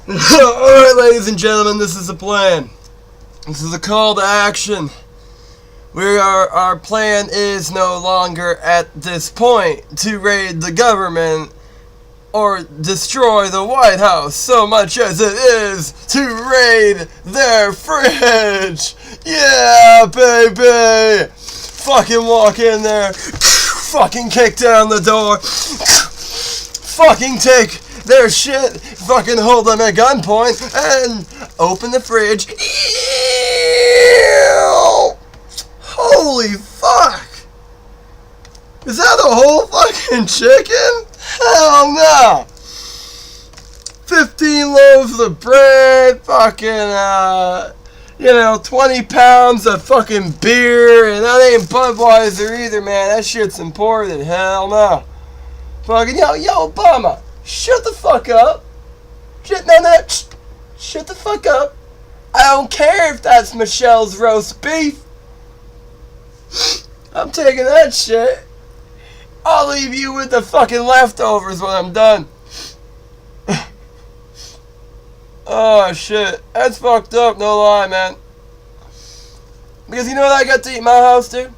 Alright, ladies and gentlemen, this is the plan. This is a call to action. Our plan is no longer at this point to raid the government or destroy the White House so much as it is to raid their fridge. Yeah, baby. Fucking walk in there. Fucking kick down the door. Fucking take their shit. Fucking hold them at gunpoint and open the fridge. Ew. Holy fuck! Is that a whole fucking chicken? Hell no! 15 loaves of bread, fucking, 20 pounds of fucking beer, and that ain't Budweiser either, man. That shit's imported. Hell no. Fucking, yo, Obama, shut the fuck up. Shut the fuck up. I don't care if that's Michelle's roast beef. I'm taking that shit. I'll leave you with the fucking leftovers when I'm done. Oh shit, that's fucked up, no lie, man. Because you know what I got to eat in my house, dude?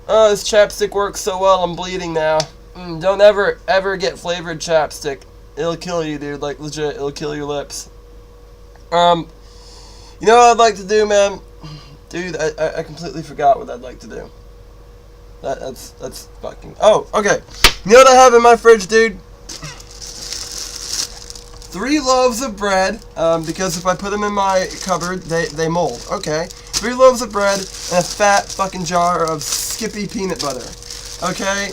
Oh, this chapstick works so well, I'm bleeding now. Don't ever get flavored chapstick. It'll kill you, dude, like legit, it'll kill your lips. You know what I'd like to do, man? Dude, I completely forgot what I'd like to do. That's fucking... Oh, okay. You know what I have in my fridge, dude? 3 loaves of bread, because if I put them in my cupboard, they mold. Okay. 3 loaves of bread and a fat fucking jar of Skippy peanut butter. Okay?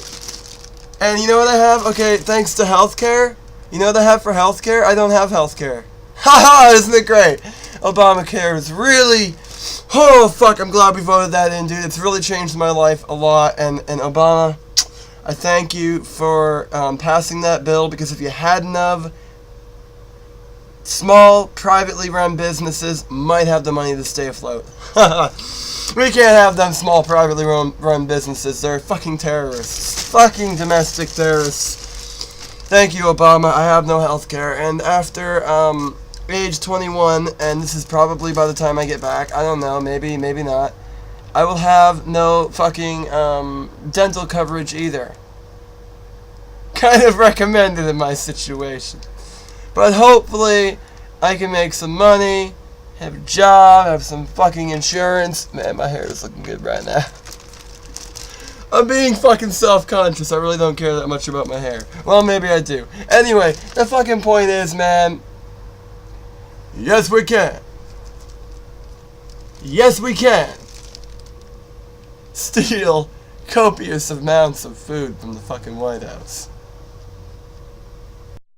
And you know what I have? Okay, thanks to healthcare. You know what I have for healthcare? I don't have healthcare. Haha, isn't it great? Obamacare is really... Oh, fuck, I'm glad we voted that in, dude. It's really changed my life a lot. And Obama, I thank you for passing that bill, because if you hadn't of, small, privately run businesses might have the money to stay afloat. We can't have them small, privately run businesses. They're fucking terrorists. Fucking domestic terrorists. Thank you, Obama. I have no health care. And after age 21, and this is probably by the time I get back, I don't know, maybe not, I will have no fucking dental coverage either. Kind of recommended in my situation. But hopefully, I can make some money, have a job, have some fucking insurance. Man, my hair is looking good right now. I'm being fucking self-conscious. I really don't care that much about my hair. Well, maybe I do. Anyway, the fucking point is, man, yes, we can. Yes, we can steal copious amounts of food from the fucking White House.